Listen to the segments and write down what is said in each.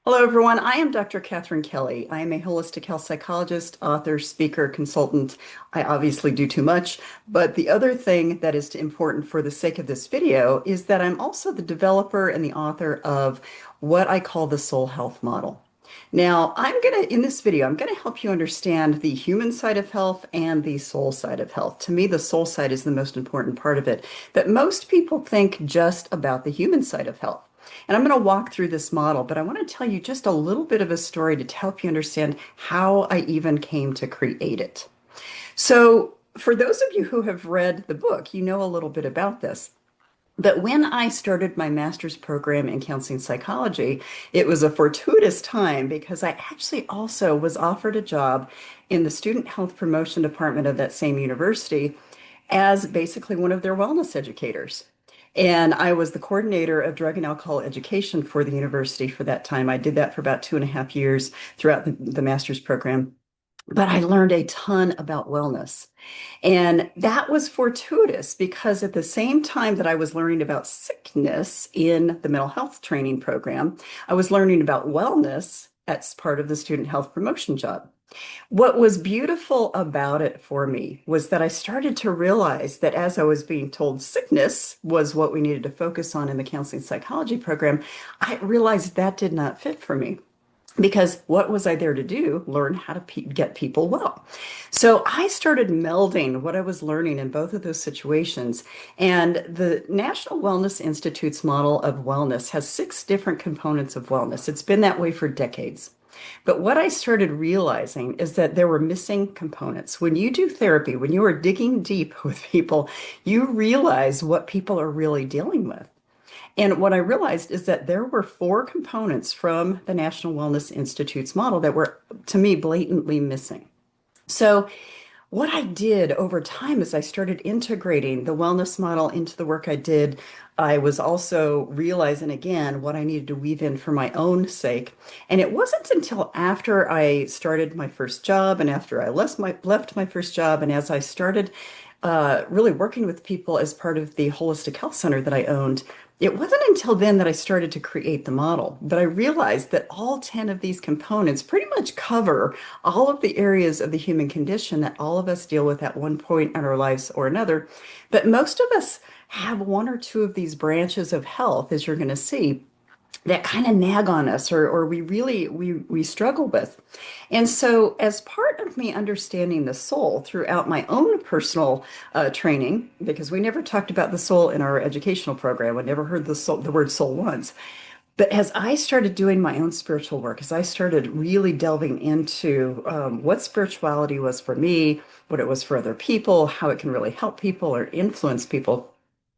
Hello, everyone. I am Dr. Catherine Kelly. I am a holistic health psychologist, author, speaker, consultant. I obviously do too much, but the other thing that is important for the sake of this video is that I'm also the developer and the author of what I call the soul health model. Now, in this video, I'm going to help you understand the human side of health and the soul side of health. To me, the soul side is the most important part of it, but most people think just about the human side of health. And I'm going to walk through this model, but I want to tell you just a little bit of a story to help you understand how I even came to create it. So, for those of you who have read the book, you know a little bit about this. But when I started my master's program in counseling psychology, it was a fortuitous time because I actually also was offered a job in the student health promotion department of that same university as basically one of their wellness educators. And I was the coordinator of drug and alcohol education for the university for that time. I did that for about 2.5 years throughout the master's program. But I learned a ton about wellness. And that was fortuitous because at the same time that I was learning about sickness in the mental health training program, I was learning about wellness as part of the student health promotion job. What was beautiful about it for me was that I started to realize that as I was being told sickness was what we needed to focus on in the counseling psychology program, I realized that did not fit for me. Because what was I there to do? Learn how to get people well. So I started melding what I was learning in both of those situations. And the National Wellness Institute's model of wellness has 6 different components of wellness. It's been that way for decades. But what I started realizing is that there were missing components. When you do therapy, when you are digging deep with people, you realize what people are really dealing with. And what I realized is that there were 4 components from the National Wellness Institute's model that were, to me, blatantly missing. So, what I did over time is I started integrating the wellness model into the work I did. I was also realizing again what I needed to weave in for my own sake. And it wasn't until after I started my first job and after I left my first job and as I started really working with people as part of the holistic health center that I owned, it wasn't until then that I started to create the model. But I realized that all 10 of these components pretty much cover all of the areas of the human condition that all of us deal with at one point in our lives or another. But most of us have 1 or 2 of these branches of health, as you're going to see, that kind of nag on us or we struggle with. And so as part of me understanding the soul throughout my own personal training, because we never talked about the soul in our educational program, I never heard the word soul once. But as I started doing my own spiritual work, as I started really delving into what spirituality was for me, what it was for other people, how it can really help people or influence people,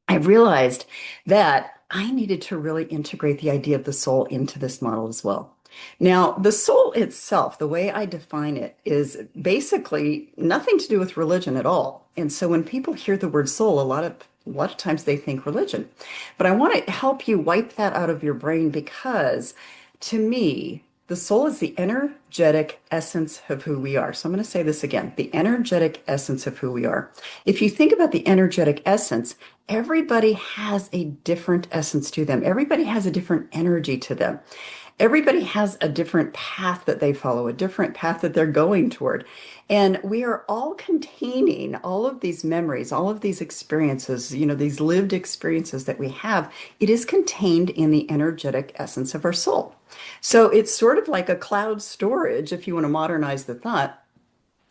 I realized that I needed to really integrate the idea of the soul into this model as well. Now, the soul itself, the way I define it, is basically nothing to do with religion at all. And so when people hear the word soul, a lot of times they think religion. But I want to help you wipe that out of your brain because to me, the soul is the energetic essence of who we are. So I'm going to say this again, the energetic essence of who we are. If you think about the energetic essence, everybody has a different essence to them. Everybody has a different energy to them. Everybody has a different path that they follow, a different path that they're going toward. And we are all containing all of these memories, all of these experiences, these lived experiences that we have. It is contained in the energetic essence of our soul. So it's sort of like a cloud storage, if you want to modernize the thought.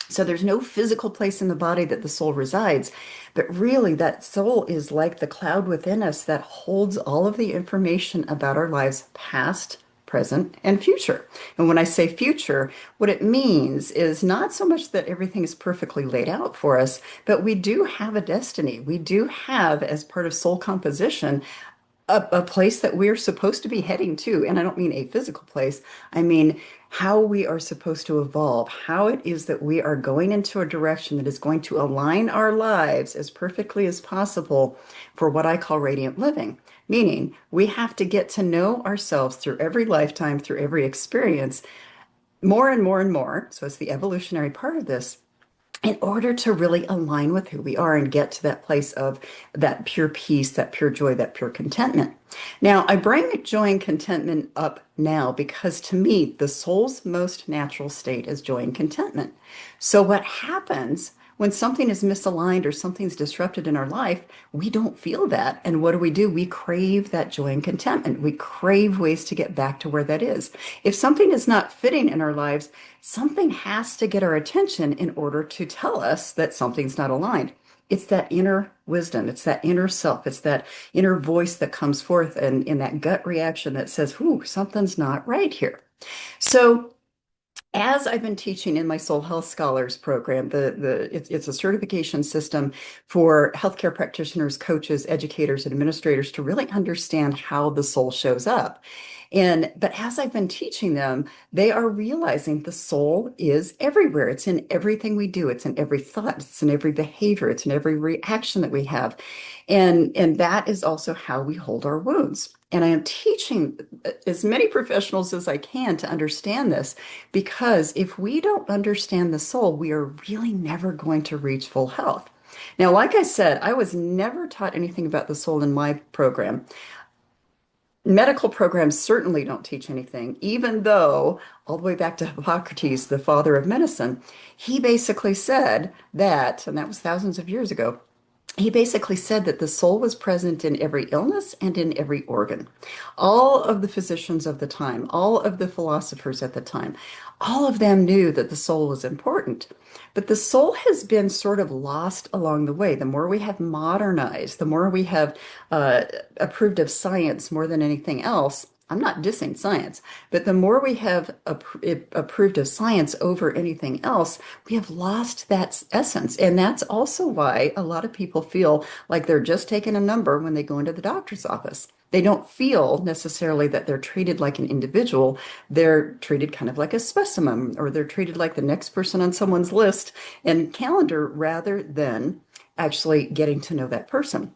So there's no physical place in the body that the soul resides, but really that soul is like the cloud within us that holds all of the information about our lives, past, present, and future. And when I say future, what it means is not so much that everything is perfectly laid out for us, but we do have a destiny. We do have, as part of soul composition, a place that we're supposed to be heading to. And I don't mean a physical place. I mean how we are supposed to evolve, how it is that we are going into a direction that is going to align our lives as perfectly as possible for what I call radiant living. Meaning we have to get to know ourselves through every lifetime, through every experience, more and more and more. So it's the evolutionary part of this in order to really align with who we are and get to that place of that pure peace, that pure joy, that pure contentment. Now, I bring joy and contentment up now because to me, the soul's most natural state is joy and contentment. So, what happens when something is misaligned or something's disrupted in our life, we don't feel that. And what do? We crave that joy and contentment. We crave ways to get back to where that is. If something is not fitting in our lives, something has to get our attention in order to tell us that something's not aligned. It's that inner wisdom. It's that inner self. It's that inner voice that comes forth and in that gut reaction that says, "Ooh, something's not right here." So as I've been teaching in my Soul Health Scholars program, it's a certification system for healthcare practitioners, coaches, educators, and administrators to really understand how the soul shows up. But as I've been teaching them, they are realizing the soul is everywhere. It's in everything we do. It's in every thought. It's in every behavior. It's in every reaction that we have. And that is also how we hold our wounds. And I am teaching as many professionals as I can to understand this because if we don't understand the soul, we are really never going to reach full health. Now, like I said, I was never taught anything about the soul in my program. Medical programs certainly don't teach anything, even though, all the way back to Hippocrates, the father of medicine, he basically said that, and that was thousands of years ago, he basically said that the soul was present in every illness and in every organ. All of the physicians of the time, all of the philosophers at the time, all of them knew that the soul was important. But the soul has been sort of lost along the way. The more we have modernized, the more we have approved of science more than anything else. I'm not dissing science, but the more we have approved of science over anything else, we have lost that essence. And that's also why a lot of people feel like they're just taking a number when they go into the doctor's office. They don't feel necessarily that they're treated like an individual. They're treated kind of like a specimen, or they're treated like the next person on someone's list and calendar rather than actually getting to know that person.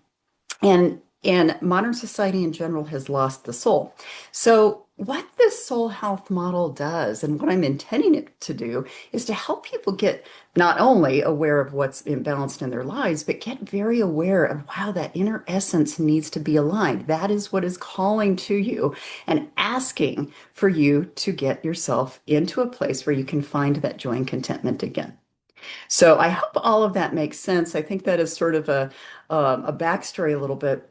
And modern society in general has lost the soul. So what this soul health model does, and what I'm intending it to do, is to help people get not only aware of what's imbalanced in their lives, but get very aware of how that inner essence needs to be aligned. That is what is calling to you and asking for you to get yourself into a place where you can find that joy and contentment again. So I hope all of that makes sense. I think that is sort of a backstory a little bit.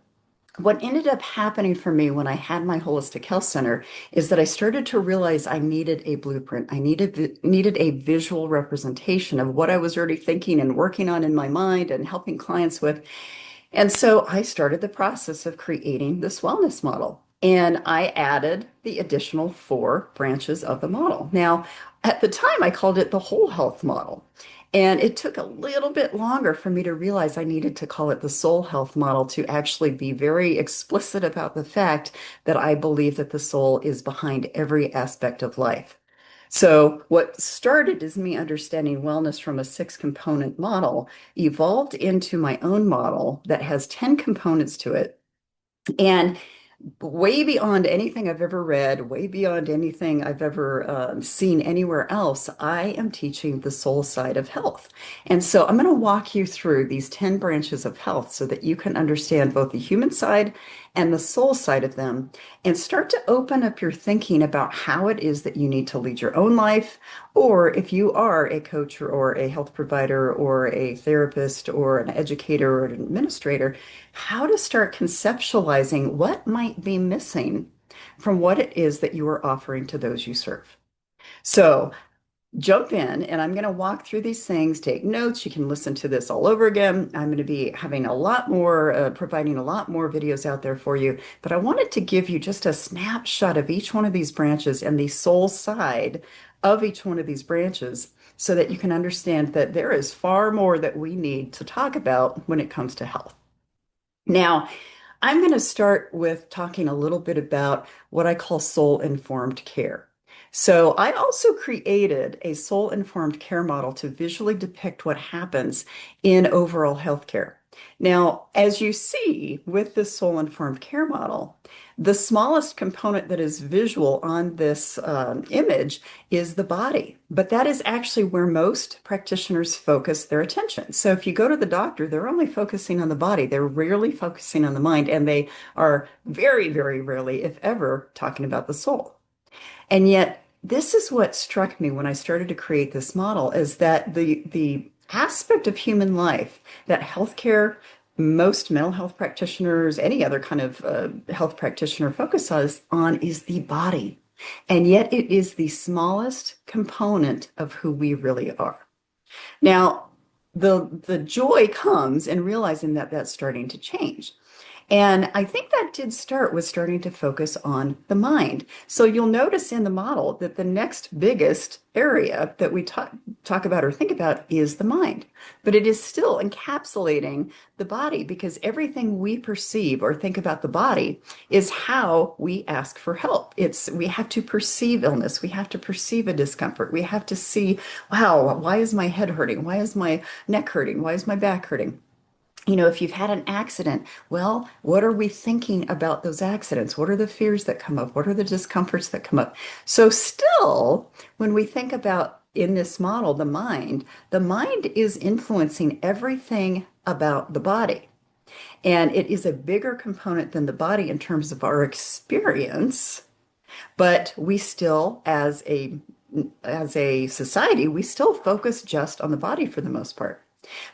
What ended up happening for me when I had my holistic health center is that I started to realize I needed a blueprint. I needed a visual representation of what I was already thinking and working on in my mind and helping clients with. And so I started the process of creating this wellness model. And I added the additional four branches of the model. Now, at the time, I called it the whole health model. And it took a little bit longer for me to realize I needed to call it the soul health model to actually be very explicit about the fact that I believe that the soul is behind every aspect of life. So, what started as me understanding wellness from a six component model evolved into my own model that has 10 components to it. And way beyond anything I've ever read, way beyond anything I've ever seen anywhere else, I am teaching the soul side of health. And so I'm going to walk you through these 10 branches of health so that you can understand both the human side and the soul side of them and start to open up your thinking about how it is that you need to lead your own life, or if you are a coach or a health provider or a therapist or an educator or an administrator, how to start conceptualizing what might be missing from what it is that you are offering to those you serve. So jump in and I'm going to walk through these things, take notes. You can listen to this all over again. I'm going to be having a lot more, providing a lot more videos out there for you. But I wanted to give you just a snapshot of each one of these branches and the soul side of each one of these branches so that you can understand that there is far more that we need to talk about when it comes to health. Now, I'm going to start with talking a little bit about what I call soul-informed care. So I also created a soul-informed care model to visually depict what happens in overall healthcare. Now, as you see with this soul-informed care model, the smallest component that is visual on this image is the body. But that is actually where most practitioners focus their attention. So if you go to the doctor, they're only focusing on the body. They're rarely focusing on the mind, and they are very, very rarely, if ever, talking about the soul. And yet, this is what struck me when I started to create this model is that the aspect of human life that healthcare, most mental health practitioners, any other kind of health practitioner focuses on is the body. And yet it is the smallest component of who we really are. Now, the joy comes in realizing that that's starting to change. And I think that did start with starting to focus on the mind. So you'll notice in the model that the next biggest area that we talk about or think about is the mind. But it is still encapsulating the body because everything we perceive or think about the body is how we ask for help. We have to perceive illness. We have to perceive a discomfort. We have to see, wow, why is my head hurting? Why is my neck hurting? Why is my back hurting? If you've had an accident, well, what are we thinking about those accidents? What are the fears that come up? What are the discomforts that come up? So, still, when we think about in this model, the mind is influencing everything about the body. And it is a bigger component than the body in terms of our experience, but we still, as a society, we still focus just on the body for the most part.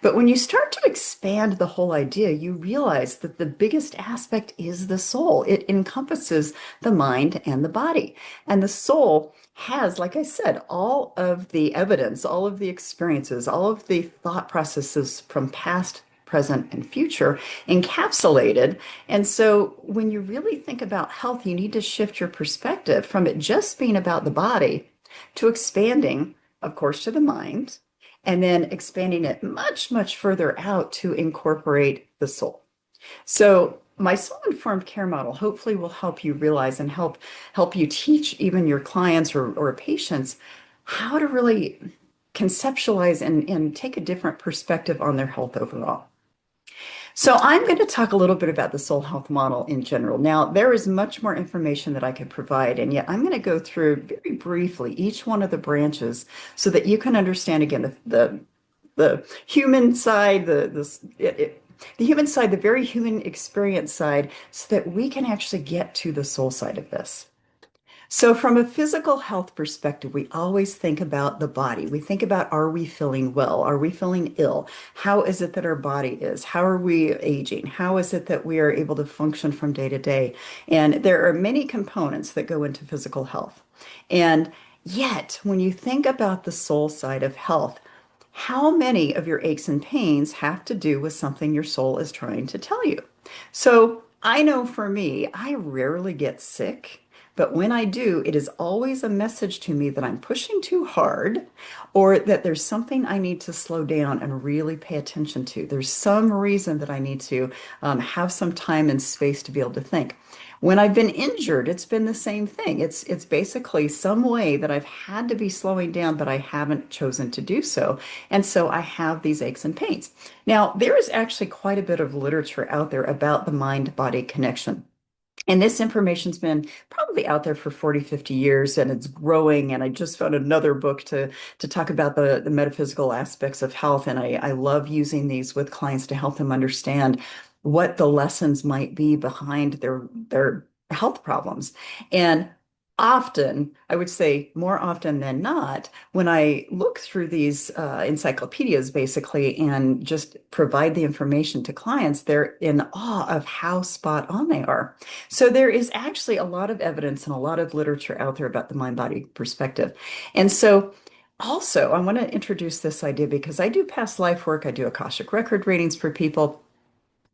But when you start to expand the whole idea, you realize that the biggest aspect is the soul. It encompasses the mind and the body. And the soul has, like I said, all of the evidence, all of the experiences, all of the thought processes from past, present, and future encapsulated. And so when you really think about health, you need to shift your perspective from it just being about the body to expanding, of course, to the mind and then expanding it much, much further out to incorporate the soul. So my soul-informed care model hopefully will help you realize and help you teach even your clients or patients how to really conceptualize and take a different perspective on their health overall. So I'm going to talk a little bit about the soul health model in general. Now, there is much more information that I could provide, and yet I'm going to go through very briefly each one of the branches so that you can understand again the human side, the human side, the very human experience side, so that we can actually get to the soul side of this. So, from a physical health perspective, we always think about the body. We think about, are we feeling well? Are we feeling ill? How is it that our body is? How are we aging? How is it that we are able to function from day to day? And there are many components that go into physical health. And yet, when you think about the soul side of health, how many of your aches and pains have to do with something your soul is trying to tell you? So, I know for me, I rarely get sick. But when I do, it is always a message to me that I'm pushing too hard or that there's something I need to slow down and really pay attention to. There's some reason that I need to have some time and space to be able to think. When I've been injured, it's been the same thing. It's basically some way that I've had to be slowing down, but I haven't chosen to do so. And so I have these aches and pains. Now, there is actually quite a bit of literature out there about the mind-body connection. And this information's been probably out there for 40, 50 years and it's growing. And I just found another book to talk about the metaphysical aspects of health. And I love using these with clients to help them understand what the lessons might be behind their health problems. And often, I would say more often than not, when I look through these encyclopedias basically and just provide the information to clients, they're in awe of how spot on they are. So there is actually a lot of evidence and a lot of literature out there about the mind-body perspective. And so also, I want to introduce this idea because I do past life work, I do Akashic record readings for people.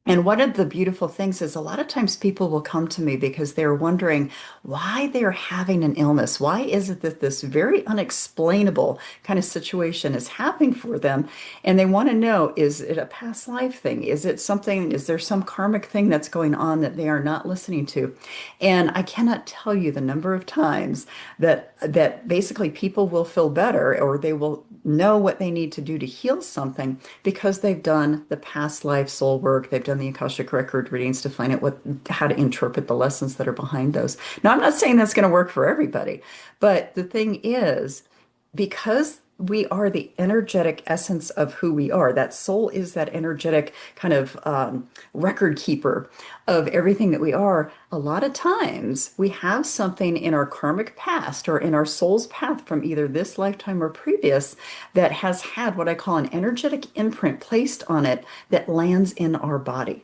And one of the beautiful things is a lot of times people will come to me because they're wondering why they're having an illness. Why is it that this very unexplainable kind of situation is happening for them? And they want to know, is it a past life thing? Is it something, is there some karmic thing that's going on that they are not listening to? And I cannot tell you the number of times that basically people will feel better or they will know what they need to do to heal something because they've done the past life soul work, they've done the Akashic record readings to find out what how to interpret the lessons that are behind those. Now, I'm not saying that's going to work for everybody, but the thing is, because we are the energetic essence of who we are, that soul is that energetic kind of record keeper of everything that we are. A lot of times we have something in our karmic past or in our soul's path from either this lifetime or previous that has had what I call an energetic imprint placed on it that lands in our body.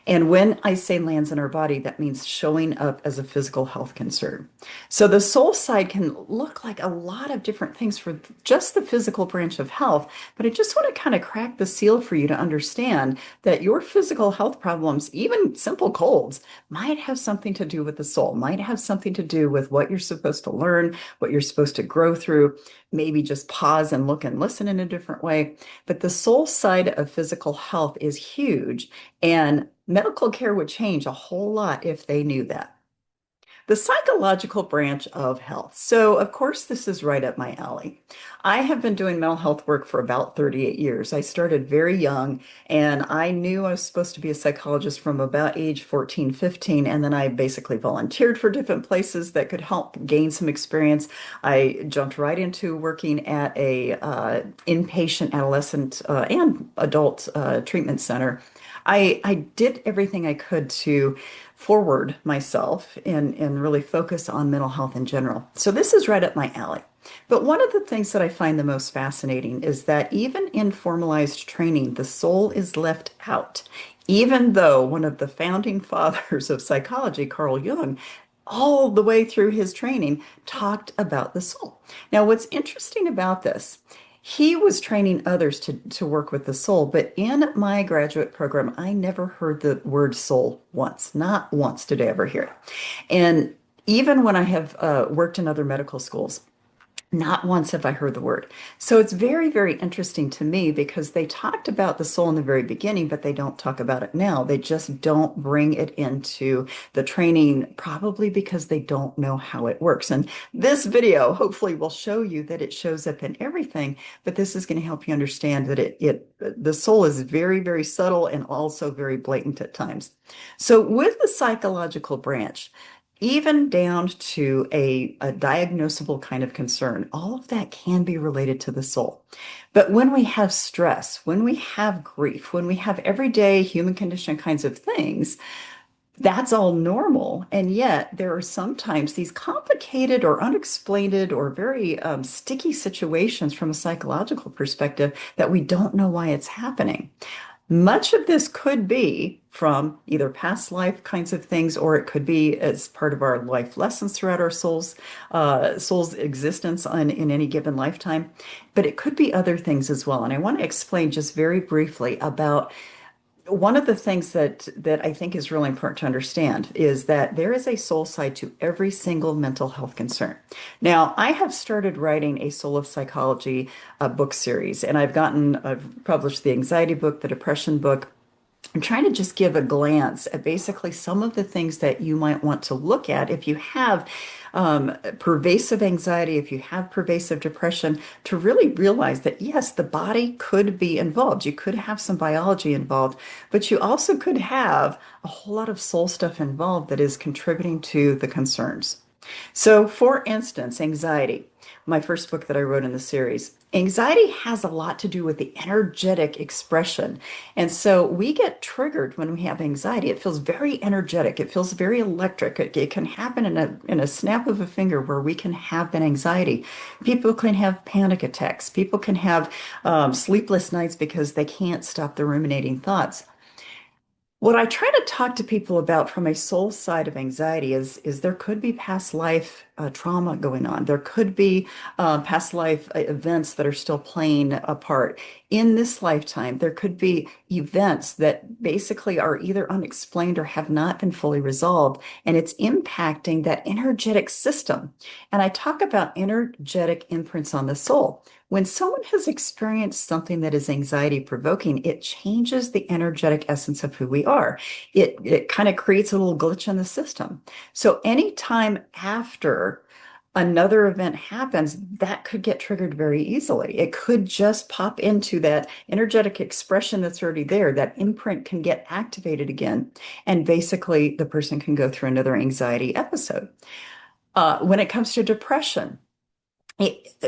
And when I say lands in our body, that means showing up as a physical health concern. So the soul side can look like a lot of different things for just the physical branch of health. But I just want to kind of crack the seal for you to understand that your physical health problems, even simple colds, might have something to do with the soul, might have something to do with what you're supposed to learn, what you're supposed to grow through, maybe just pause and look and listen in a different way. But the soul side of physical health is huge. And medical care would change a whole lot if they knew that. The psychological branch of health. So, of course, this is right up my alley. I have been doing mental health work for about 38 years. I started very young and I knew I was supposed to be a psychologist from about age 14, 15. And then I basically volunteered for different places that could help gain some experience. I jumped right into working at a inpatient adolescent and adult treatment center. I did everything I could to forward myself and really focus on mental health in general. So this is right up my alley. But one of the things that I find the most fascinating is that even in formalized training, the soul is left out. Even though one of the founding fathers of psychology, Carl Jung, all the way through his training, talked about the soul. Now, what's interesting about this, he was training others to work with the soul, but in my graduate program, I never heard the word soul once. Not once did I ever hear it. And even when I have worked in other medical schools, not once have I heard the word. So it's very, very interesting to me because they talked about the soul in the very beginning, but they don't talk about it now. They just don't bring it into the training, probably because they don't know how it works. And this video hopefully will show you that it shows up in everything, but this is going to help you understand that the soul is very, very subtle and also very blatant at times. So with the psychological branch, even down to a diagnosable kind of concern, all of that can be related to the soul. But when we have stress, when we have grief, when we have everyday human condition kinds of things, that's all normal. And yet there are sometimes these complicated or unexplained or very sticky situations from a psychological perspective that we don't know why it's happening. Much of this could be from either past life kinds of things, or it could be as part of our life lessons throughout our soul's existence in any given lifetime. But it could be other things as well. And I want to explain just very briefly about one of the things that I think is really important to understand is that there is a soul side to every single mental health concern. Now, I have started writing a Soul of Psychology book series, and I've published the anxiety book, the depression book. I'm trying to just give a glance at basically some of the things that you might want to look at if you have pervasive anxiety, if you have pervasive depression, to really realize that yes, the body could be involved. You could have some biology involved, but you also could have a whole lot of soul stuff involved that is contributing to the concerns. So, for instance, anxiety, my first book that I wrote in the series, anxiety has a lot to do with the energetic expression. And so we get triggered when we have anxiety. It feels very energetic. It feels very electric. It can happen in a snap of a finger where we can have that anxiety. People can have panic attacks. People can have sleepless nights because they can't stop the ruminating thoughts. What I try to talk to people about from a soul side of anxiety is there could be past life trauma going on. There could be past life events that are still playing a part. In this lifetime, there could be events that basically are either unexplained or have not been fully resolved, and it's impacting that energetic system. And I talk about energetic imprints on the soul. When someone has experienced something that is anxiety provoking, it changes the energetic essence of who we are. It kind of creates a little glitch in the system. So anytime after another event happens, that could get triggered very easily. It could just pop into that energetic expression that's already there. That imprint can get activated again. And basically, the person can go through another anxiety episode. When it comes to depression,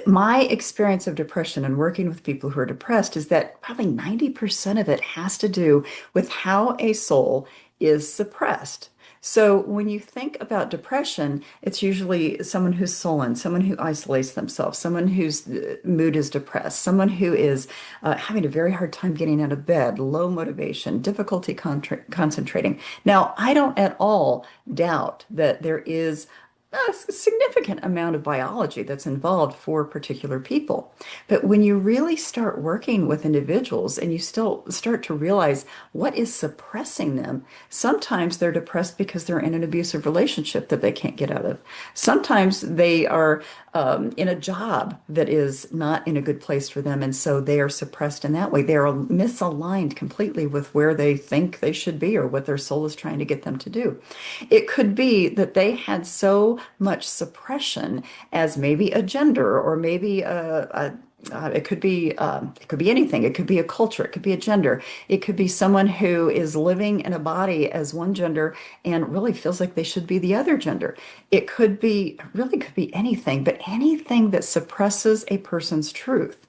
my experience of depression and working with people who are depressed is that probably 90% of it has to do with how a soul is suppressed. So when you think about depression, it's usually someone who's sullen, someone who isolates themselves, someone whose mood is depressed, someone who is having a very hard time getting out of bed, low motivation, difficulty concentrating. Now, I don't at all doubt that there is a significant amount of biology that's involved for particular people. But when you really start working with individuals and you still start to realize what is suppressing them, sometimes they're depressed because they're in an abusive relationship that they can't get out of. Sometimes they are in a job that is not in a good place for them, and so they are suppressed in that way. They are misaligned completely with where they think they should be or what their soul is trying to get them to do. It could be that they had so much suppression as maybe a gender or maybe it could be anything. It could be a culture. It could be a gender. It could be someone who is living in a body as one gender and really feels like they should be the other gender. It could be really could be anything, but anything that suppresses a person's truth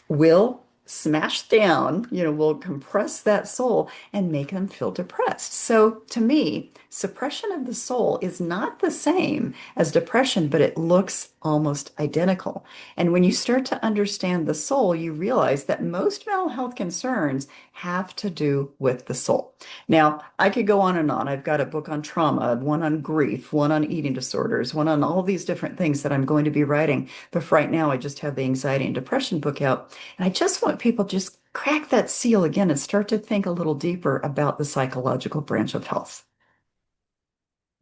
will smash down, will compress that soul and make them feel depressed. So to me, suppression of the soul is not the same as depression, but it looks almost identical. And when you start to understand the soul, you realize that most mental health concerns have to do with the soul. Now, I could go on and on. I've got a book on trauma, one on grief, one on eating disorders, one on all these different things that I'm going to be writing. But for right now, I just have the anxiety and depression book out. And I just want people to just crack that seal again and start to think a little deeper about the psychological branch of health.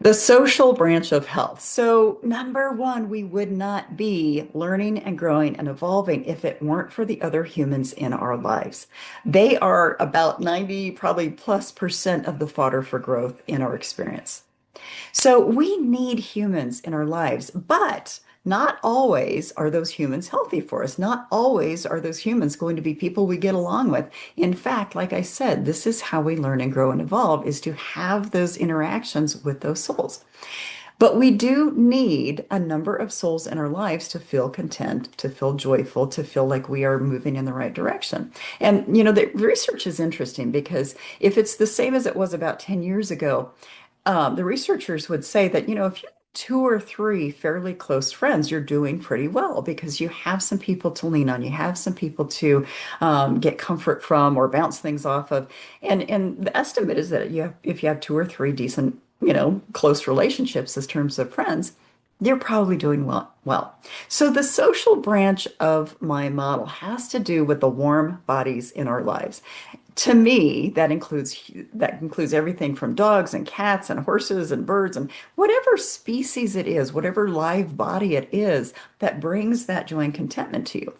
The social branch of health. So, number one, we would not be learning and growing and evolving if it weren't for the other humans in our lives. They are about 90, probably plus percent of the fodder for growth in our experience. So we need humans in our lives, but not always are those humans healthy for us. Not always are those humans going to be people we get along with. In fact, like I said, this is how we learn and grow and evolve, is to have those interactions with those souls. But we do need a number of souls in our lives to feel content, to feel joyful, to feel like we are moving in the right direction. And, the research is interesting because if it's the same as it was about 10 years ago, the researchers would say that, if you're two or three fairly close friends, you're doing pretty well because you have some people to lean on, you have some people to get comfort from or bounce things off of. And the estimate is that if you have two or three decent, close relationships as terms of friends, you're probably doing well. So the social branch of my model has to do with the warm bodies in our lives. To me, that includes everything from dogs and cats and horses and birds and whatever species it is, whatever live body it is that brings that joy and contentment to you.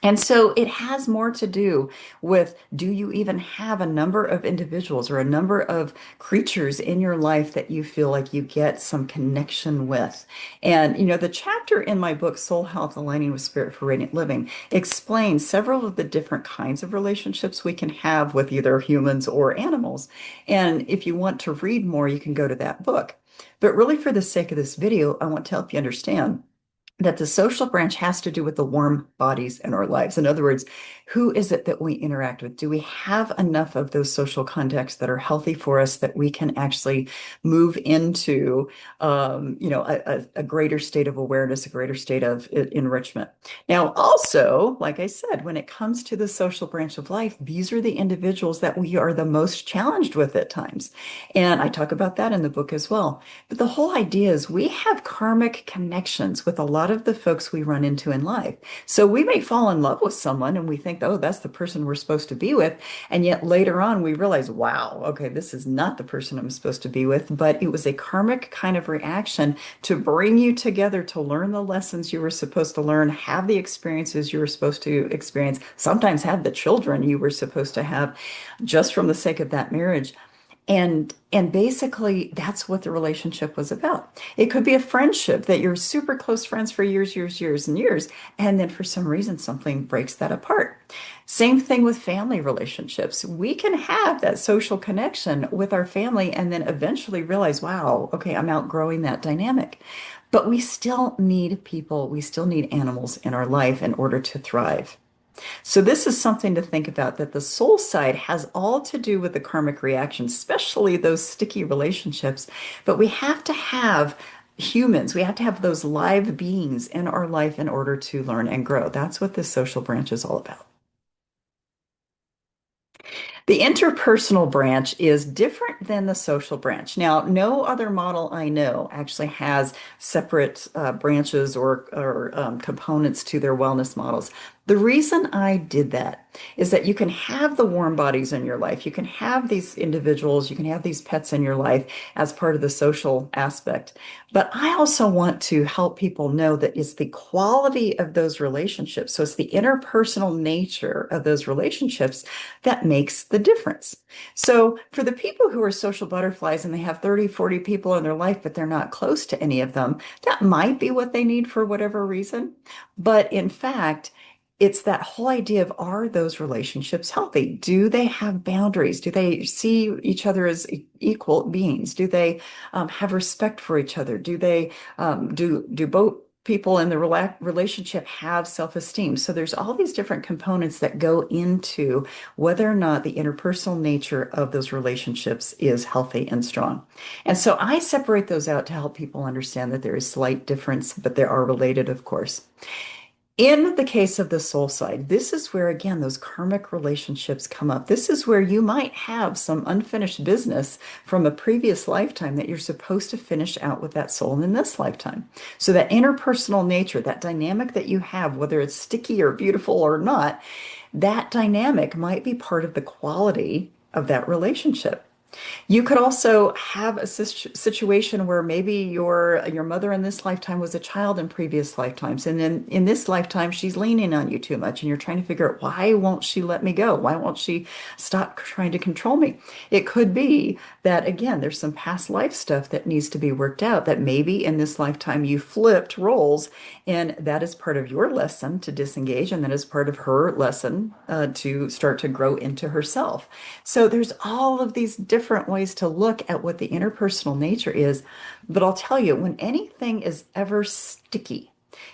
And so it has more to do with, do you even have a number of individuals or a number of creatures in your life that you feel like you get some connection with? And, the chapter in my book, Soul Health Aligning with Spirit for Radiant Living, explains several of the different kinds of relationships we can have with either humans or animals. And if you want to read more, you can go to that book. But really, for the sake of this video, I want to help you understand that the social branch has to do with the warm bodies in our lives. In other words, who is it that we interact with? Do we have enough of those social contacts that are healthy for us that we can actually move into, a greater state of awareness, a greater state of enrichment? Now, also, like I said, when it comes to the social branch of life, these are the individuals that we are the most challenged with at times. And I talk about that in the book as well. But the whole idea is we have karmic connections with a lot of the folks we run into in life. So we may fall in love with someone and we think, oh, that's the person we're supposed to be with. And yet later on, we realize, wow, okay, this is not the person I'm supposed to be with. But it was a karmic kind of reaction to bring you together to learn the lessons you were supposed to learn, have the experiences you were supposed to experience, sometimes have the children you were supposed to have just from the sake of that marriage. And basically that's what the relationship was about. It could be a friendship that you're super close friends for years, years, years, and years, and then for some reason something breaks that apart. Same thing with family relationships. We can have that social connection with our family and then eventually realize, wow, okay, I'm outgrowing that dynamic. But we still need people, we still need animals in our life in order to thrive. So this is something to think about, that the soul side has all to do with the karmic reactions, especially those sticky relationships. But we have to have humans, we have to have those live beings in our life in order to learn and grow. That's what this social branch is all about. The interpersonal branch is different than the social branch. Now, no other model I know actually has separate branches or components to their wellness models. The reason I did that is that you can have the warm bodies in your life. You can have these individuals, you can have these pets in your life as part of the social aspect. But I also want to help people know that it's the quality of those relationships. So it's the interpersonal nature of those relationships that makes the difference. So for the people who are social butterflies and they have 30, 40 people in their life, but they're not close to any of them, that might be what they need for whatever reason. But in fact, it's that whole idea of, are those relationships healthy? Do they have boundaries? Do they see each other as equal beings? Do they have respect for each other? Do both people in the relationship have self-esteem? So there's all these different components that go into whether or not the interpersonal nature of those relationships is healthy and strong. And so I separate those out to help people understand that there is slight difference, but they are related, of course. In the case of the soul side, this is where, again, those karmic relationships come up. This is where you might have some unfinished business from a previous lifetime that you're supposed to finish out with that soul in this lifetime. So that interpersonal nature, that dynamic that you have, whether it's sticky or beautiful or not, that dynamic might be part of the quality of that relationship. You could also have a situation where maybe your mother in this lifetime was a child in previous lifetimes, and then in this lifetime she's leaning on you too much, and you're trying to figure out, why won't she let me go? Why won't she stop trying to control me? It could be that again, there's some past life stuff that needs to be worked out. That maybe in this lifetime you flipped roles, and that is part of your lesson to disengage, and that is part of her lesson to start to grow into herself. So there's all of these different ways to look at what the interpersonal nature is. But I'll tell you, when anything is ever sticky,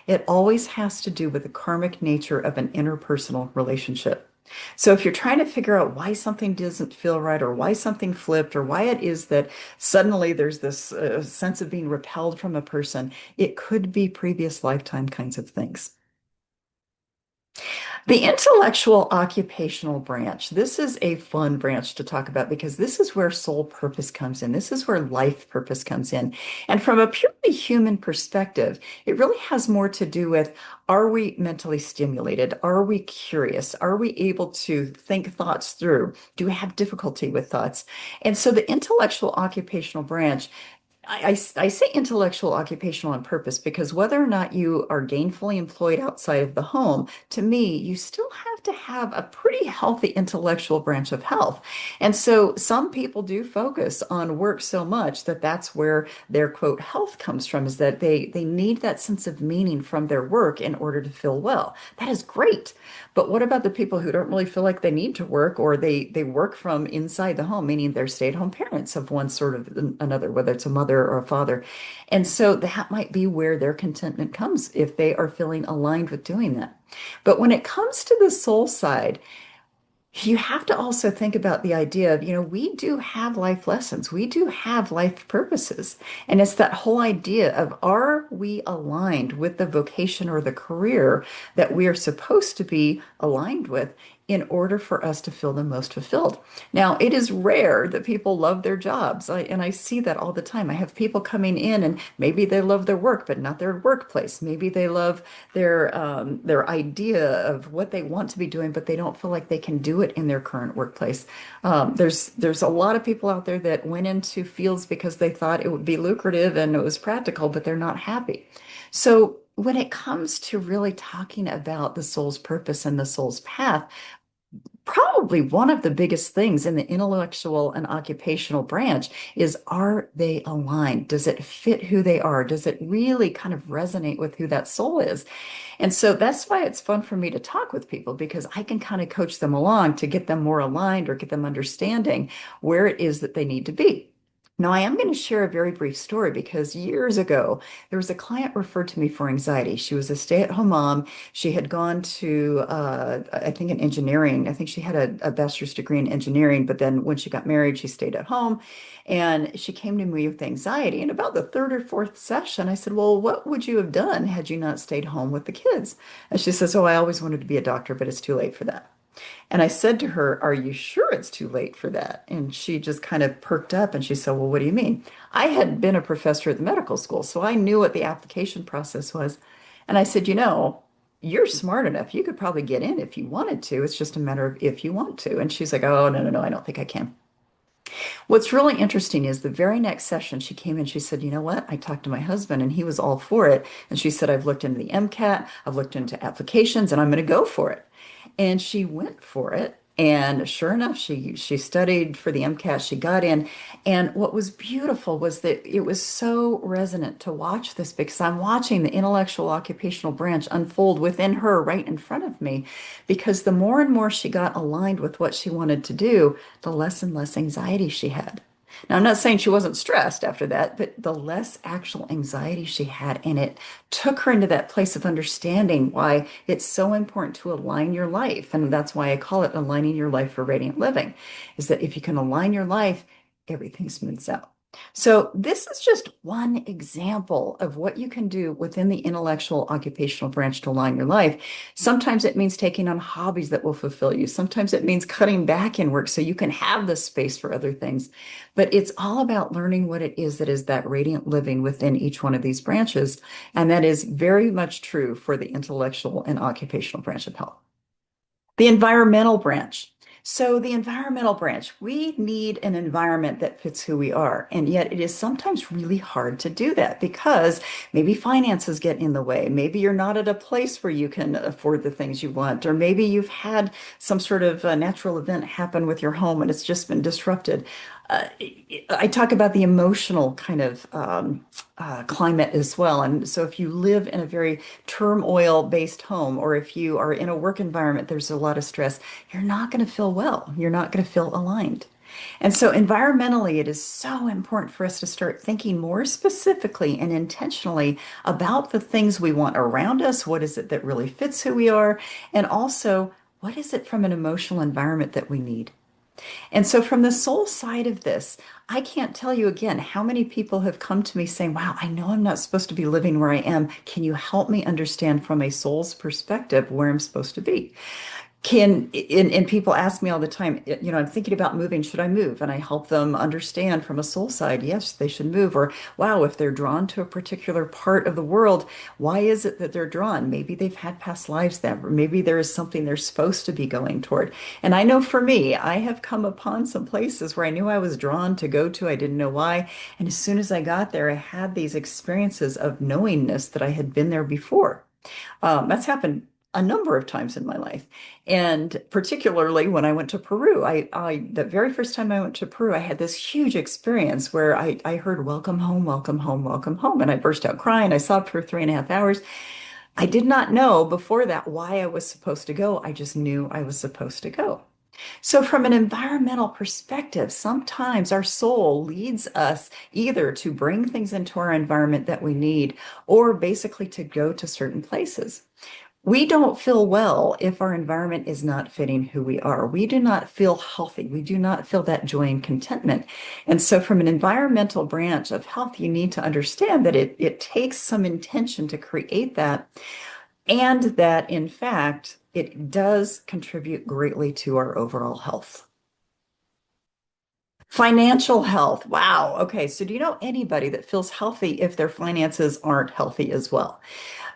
it always has to do with the karmic nature of an interpersonal relationship. So if you're trying to figure out why something doesn't feel right, or why something flipped, or why it is that suddenly there's this sense of being repelled from a person, it could be previous lifetime kinds of things. The intellectual occupational branch. This is a fun branch to talk about because this is where soul purpose comes in. This is where life purpose comes in. And from a purely human perspective, it really has more to do with, are we mentally stimulated? Are we curious? Are we able to think thoughts through? Do we have difficulty with thoughts? And so the intellectual occupational branch, I say intellectual, occupational, on purpose because whether or not you are gainfully employed outside of the home, to me, you still have to have a pretty healthy intellectual branch of health. And so some people do focus on work so much that that's where their quote health comes from, is that they need that sense of meaning from their work in order to feel well. That is great. But what about the people who don't really feel like they need to work, or they work from inside the home, meaning they're stay-at-home parents of one sort of another, whether it's a mother mother or a father. And so that might be where their contentment comes if they are feeling aligned with doing that. But when it comes to the soul side, you have to also think about the idea of, we do have life lessons. We do have life purposes. And it's that whole idea of, are we aligned with the vocation or the career that we are supposed to be aligned with in order for us to feel the most fulfilled? Now, it is rare that people love their jobs. And I see that all the time. I have people coming in and maybe they love their work, but not their workplace. Maybe they love their idea of what they want to be doing, but they don't feel like they can do it in their current workplace. There's a lot of people out there that went into fields because they thought it would be lucrative and it was practical, but they're not happy. So when it comes to really talking about the soul's purpose and the soul's path, probably one of the biggest things in the intellectual and occupational branch is, are they aligned? Does it fit who they are? Does it really kind of resonate with who that soul is? And so that's why it's fun for me to talk with people, because I can kind of coach them along to get them more aligned or get them understanding where it is that they need to be. Now, I am going to share a very brief story because years ago, there was a client referred to me for anxiety. She was a stay-at-home mom. She had gone to, I think, an engineering. I think she had a bachelor's degree in engineering, but then when she got married, she stayed at home and she came to me with anxiety. And about the third or fourth session, I said, well, what would you have done had you not stayed home with the kids? And she says, oh, I always wanted to be a doctor, but it's too late for that. And I said to her, are you sure it's too late for that? And she just kind of perked up and she said, well, what do you mean? I had been a professor at the medical school, so I knew what the application process was. And I said, you're smart enough. You could probably get in if you wanted to. It's just a matter of if you want to. And she's like, oh, no, no, no, I don't think I can. What's really interesting is the very next session she came in, she said, you know what? I talked to my husband and he was all for it. And she said, I've looked into the MCAT, I've looked into applications, and I'm going to go for it. And she went for it. And sure enough, she studied for the MCAT, she got in. And what was beautiful was that it was so resonant to watch this, because I'm watching the intellectual occupational branch unfold within her right in front of me. Because the more and more she got aligned with what she wanted to do, the less and less anxiety she had. Now, I'm not saying she wasn't stressed after that, but the less actual anxiety she had, and it took her into that place of understanding why it's so important to align your life. And that's why I call it aligning your life for radiant living, is that if you can align your life, everything smooths out. So this is just one example of what you can do within the intellectual occupational branch to align your life. Sometimes it means taking on hobbies that will fulfill you. Sometimes it means cutting back in work so you can have the space for other things. But it's all about learning what it is that is that radiant living within each one of these branches. And that is very much true for the intellectual and occupational branch of health. The environmental branch. So, the environmental branch, we need an environment that fits who we are. And yet, it is sometimes really hard to do that because maybe finances get in the way. Maybe you're not at a place where you can afford the things you want, or maybe you've had some sort of natural event happen with your home and it's just been disrupted. Uh, I talk about the emotional kind of climate as well. And so, if you live in a very turmoil-based home, or if you are in a work environment, there's a lot of stress, you're not going to feel well. You're not going to feel aligned. And so, environmentally, it is so important for us to start thinking more specifically and intentionally about the things we want around us. What is it that really fits who we are? And also, what is it from an emotional environment that we need? And so, from the soul side of this, I can't tell you again how many people have come to me saying, wow, I know I'm not supposed to be living where I am. Can you help me understand from a soul's perspective where I'm supposed to be? And people ask me all the time, I'm thinking about moving, should I move? And I help them understand from a soul side, yes, they should move. Or, wow, if they're drawn to a particular part of the world, why is it that they're drawn? Maybe they've had past lives there, or maybe there is something they're supposed to be going toward. And I know for me, I have come upon some places where I knew I was drawn to go to. I didn't know why. And as soon as I got there, I had these experiences of knowingness that I had been there before. That's happened a number of times in my life. And particularly when I went to Peru, the very first time I went to Peru, I had this huge experience where I heard, welcome home, welcome home, welcome home. And I burst out crying. I sobbed for 3.5 hours. I did not know before that why I was supposed to go. I just knew I was supposed to go. So, from an environmental perspective, sometimes our soul leads us either to bring things into our environment that we need or basically to go to certain places. We don't feel well if our environment is not fitting who we are. We do not feel healthy. We do not feel that joy and contentment. And so, from an environmental branch of health, you need to understand that it takes some intention to create that, and that in fact, it does contribute greatly to our overall health. Financial health. Wow. Okay. So, do you know anybody that feels healthy if their finances aren't healthy as well?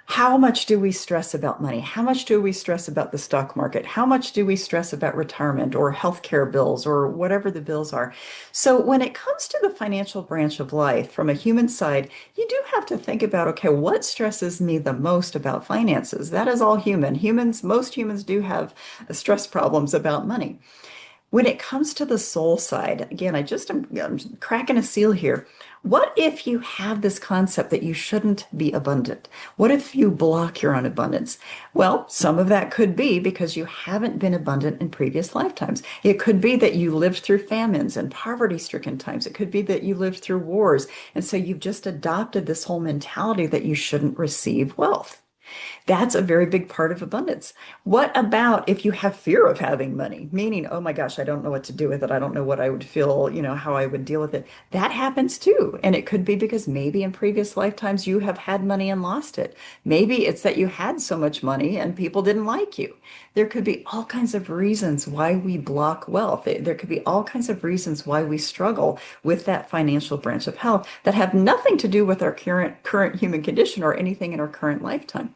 How much do we stress about money? How much do we stress about the stock market? How much do we stress about retirement or healthcare bills or whatever the bills are? So, when it comes to the financial branch of life from a human side, you do have to think about, okay, what stresses me the most about finances? That is all human. Most humans do have stress problems about money. When it comes to the soul side, again, I'm cracking a seal here. What if you have this concept that you shouldn't be abundant? What if you block your own abundance? Well, some of that could be because you haven't been abundant in previous lifetimes. It could be that you lived through famines and poverty-stricken times. It could be that you lived through wars. And so you've just adopted this whole mentality that you shouldn't receive wealth. That's a very big part of abundance. What about if you have fear of having money, meaning, oh my gosh, I don't know what to do with it. I don't know what I would feel, how I would deal with it. That happens too. And it could be because maybe in previous lifetimes you have had money and lost it. Maybe it's that you had so much money and people didn't like you. There could be all kinds of reasons why we block wealth. There could be all kinds of reasons why we struggle with that financial branch of health that have nothing to do with our current human condition or anything in our current lifetime.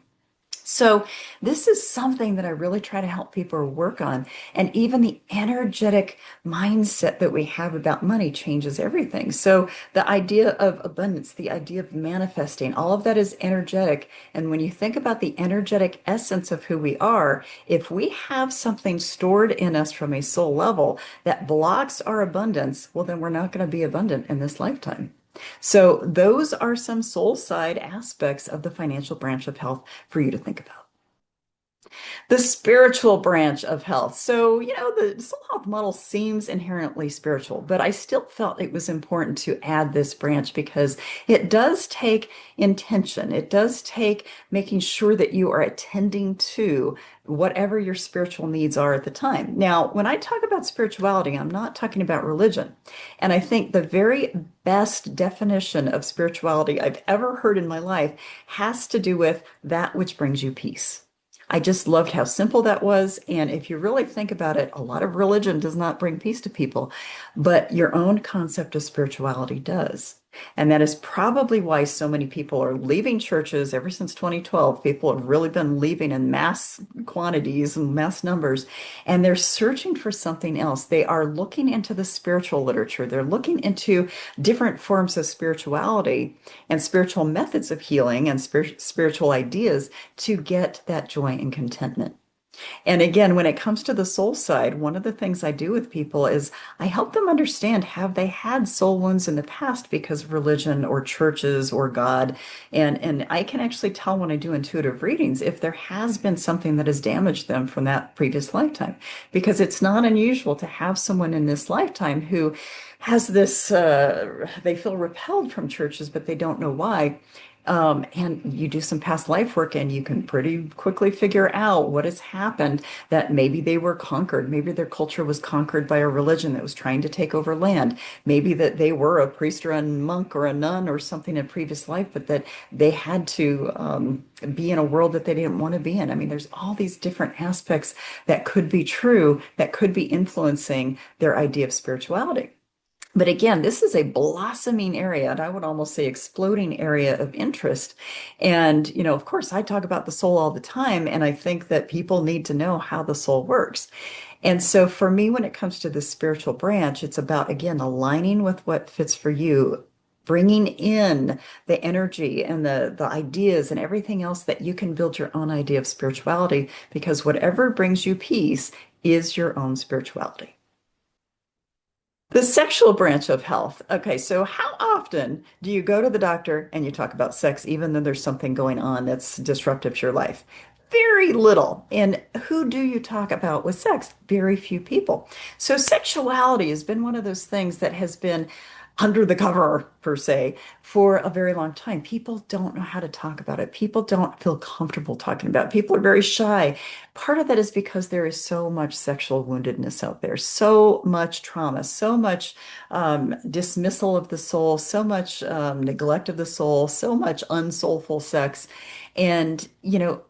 So, this is something that I really try to help people work on. And even the energetic mindset that we have about money changes everything. So, the idea of abundance, the idea of manifesting, all of that is energetic. And when you think about the energetic essence of who we are, if we have something stored in us from a soul level that blocks our abundance, well, then we're not going to be abundant in this lifetime. So, those are some soul side aspects of the financial branch of health for you to think about. The spiritual branch of health. So, the soul health model seems inherently spiritual, but I still felt it was important to add this branch because it does take intention. It does take making sure that you are attending to whatever your spiritual needs are at the time. Now, when I talk about spirituality, I'm not talking about religion. And I think the very best definition of spirituality I've ever heard in my life has to do with that which brings you peace. I just loved how simple that was. And if you really think about it, a lot of religion does not bring peace to people, but your own concept of spirituality does. And that is probably why so many people are leaving churches ever since 2012. People have really been leaving in mass quantities and mass numbers, and they're searching for something else. They are looking into the spiritual literature. They're looking into different forms of spirituality and spiritual methods of healing and spiritual ideas to get that joy and contentment. And again, when it comes to the soul side, one of the things I do with people is I help them understand, have they had soul wounds in the past because of religion or churches or God? And I can actually tell when I do intuitive readings if there has been something that has damaged them from that previous lifetime. Because it's not unusual to have someone in this lifetime who has this, they feel repelled from churches, but they don't know why. And you do some past life work and you can pretty quickly figure out what has happened, that maybe they were conquered. Maybe their culture was conquered by a religion that was trying to take over land. Maybe that they were a priest or a monk or a nun or something in a previous life, but that they had to be in a world that they didn't want to be in. I mean, there's all these different aspects that could be true, that could be influencing their idea of spirituality. But again, this is a blossoming area, and I would almost say exploding area of interest. And, of course, I talk about the soul all the time, and I think that people need to know how the soul works. And so for me, when it comes to the spiritual branch, it's about, again, aligning with what fits for you, bringing in the energy and the ideas and everything else that you can build your own idea of spirituality, because whatever brings you peace is your own spirituality. The sexual branch of health. Okay, so how often do you go to the doctor and you talk about sex, even though there's something going on that's disruptive to your life? very little. And who do you talk about with sex? Very few people. So sexuality has been one of those things that has been under the cover, per se, for a very long time. People don't know how to talk about it. People don't feel comfortable talking about it. People are very shy. Part of that is because there is so much sexual woundedness out there, so much trauma, so much dismissal of the soul, so much neglect of the soul, so much unsoulful sex. And,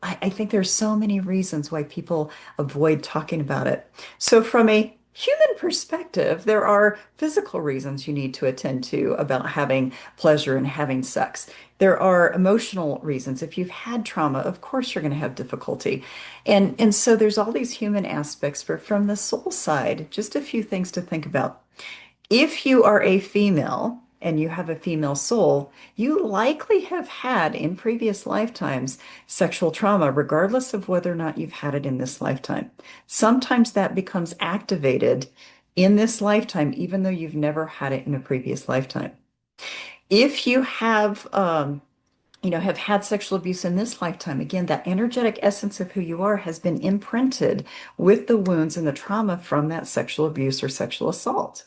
I think there's so many reasons why people avoid talking about it. So, from a human perspective, there are physical reasons you need to attend to about having pleasure and having sex. There are emotional reasons. If you've had trauma, of course you're going to have difficulty. And so there's all these human aspects, but from the soul side, just a few things to think about. If you are a female and you have a female soul, you likely have had in previous lifetimes sexual trauma, regardless of whether or not you've had it in this lifetime. Sometimes that becomes activated in this lifetime, even though you've never had it in a previous lifetime. If you have had sexual abuse in this lifetime, again, that energetic essence of who you are has been imprinted with the wounds and the trauma from that sexual abuse or sexual assault.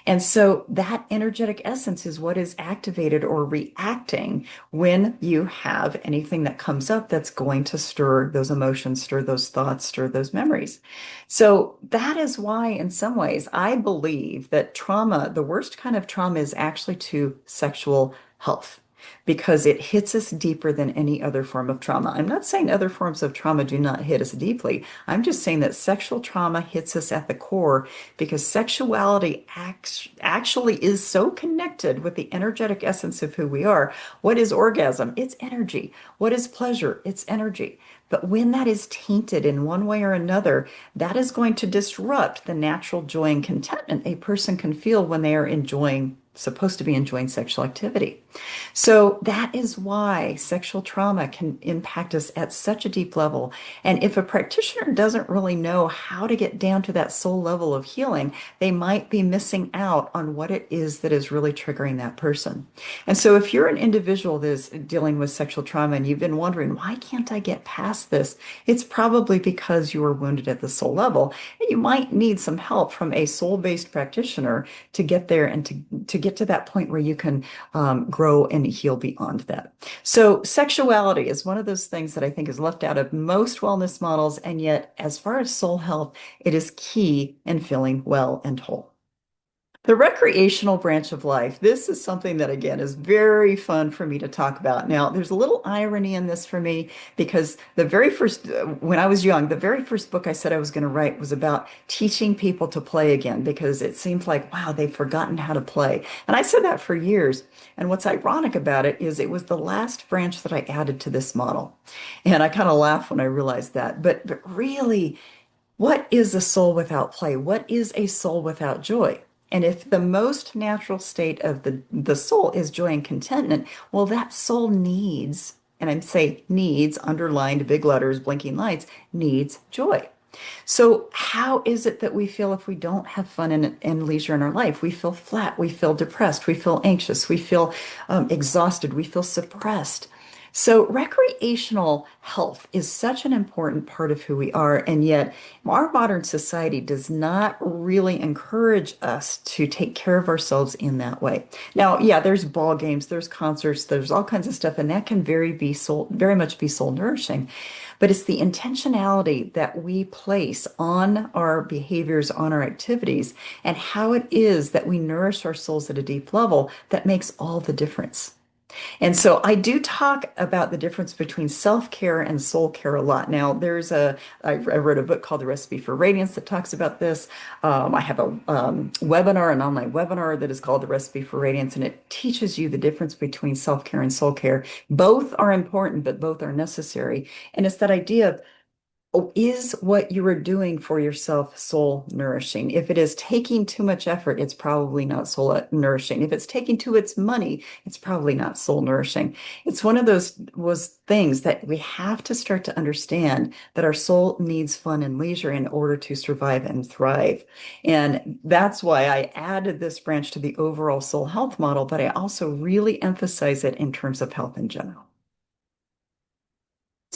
And so that energetic essence is what is activated or reacting when you have anything that comes up that's going to stir those emotions, stir those thoughts, stir those memories. So that is why, in some ways, I believe that trauma, the worst kind of trauma, is actually to sexual health. Because it hits us deeper than any other form of trauma. I'm not saying other forms of trauma do not hit us deeply. I'm just saying that sexual trauma hits us at the core because sexuality actually is so connected with the energetic essence of who we are. What is orgasm? It's energy. What is pleasure? It's energy. But when that is tainted in one way or another, that is going to disrupt the natural joy and contentment a person can feel when they are supposed to be enjoying sexual activity. So that is why sexual trauma can impact us at such a deep level. And if a practitioner doesn't really know how to get down to that soul level of healing, they might be missing out on what it is that is really triggering that person. And so if you're an individual that is dealing with sexual trauma and you've been wondering, why can't I get past this? It's probably because you were wounded at the soul level. And you might need some help from a soul-based practitioner to get there and to get to that point where you can grow and heal beyond that. So, sexuality is one of those things that I think is left out of most wellness models. And yet, as far as soul health, it is key in feeling well and whole. The recreational branch of life. This is something that, again, is very fun for me to talk about. Now, there's a little irony in this for me because when I was young, the very first book I said I was going to write was about teaching people to play again because it seemed like, wow, they've forgotten how to play. And I said that for years. And what's ironic about it is it was the last branch that I added to this model. And I kind of laugh when I realized that. But really, what is a soul without play? What is a soul without joy? And if the most natural state of the soul is joy and contentment, well, that soul needs, and I'm saying needs, underlined big letters, blinking lights, needs joy. So, how is it that we feel if we don't have fun and leisure in our life? We feel flat, we feel depressed, we feel anxious, we feel exhausted, we feel suppressed. So, recreational health is such an important part of who we are, and yet our modern society does not really encourage us to take care of ourselves in that way. Now, yeah, there's ball games, there's concerts, there's all kinds of stuff, and that can very much be soul nourishing. But it's the intentionality that we place on our behaviors, on our activities, and how it is that we nourish our souls at a deep level that makes all the difference. And so I do talk about the difference between self-care and soul care a lot. Now, I wrote a book called The Recipe for Radiance that talks about this. I have a webinar, an online webinar that is called The Recipe for Radiance, and it teaches you the difference between self-care and soul care. Both are important, but both are necessary. And it's that idea of, oh, is what you are doing for yourself soul nourishing? If it is taking too much effort, it's probably not soul nourishing. If it's taking too much money, it's probably not soul nourishing. It's one of those was things that we have to start to understand that our soul needs fun and leisure in order to survive and thrive. And that's why I added this branch to the overall soul health model, but I also really emphasize it in terms of health in general.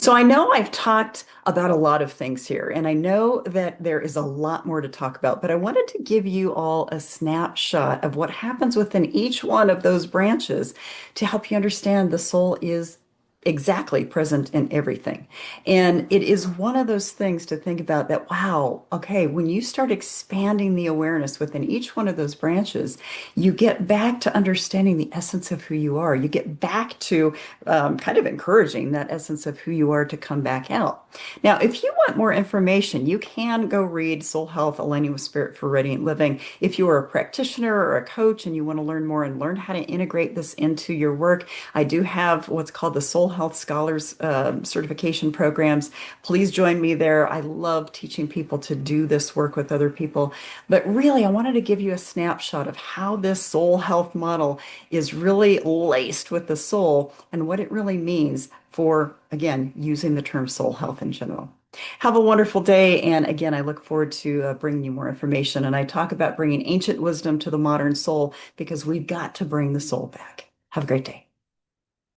So I know I've talked about a lot of things here, and I know that there is a lot more to talk about, but I wanted to give you all a snapshot of what happens within each one of those branches to help you understand the soul is exactly present in everything. And it is one of those things to think about that, wow, okay, when you start expanding the awareness within each one of those branches, you get back to understanding the essence of who you are. You get back to kind of encouraging that essence of who you are to come back out. Now, if you want more information, you can go read Soul Health, Aligning with Spirit for Radiant Living. If you are a practitioner or a coach and you want to learn more and learn how to integrate this into your work, I do have what's called the Soul Health Scholars certification programs. Please join me there. I love teaching people to do this work with other people. But really, I wanted to give you a snapshot of how this soul health model is really laced with the soul and what it really means for, again, using the term soul health in general. Have a wonderful day. And again, I look forward to bringing you more information. And I talk about bringing ancient wisdom to the modern soul because we've got to bring the soul back. Have a great day.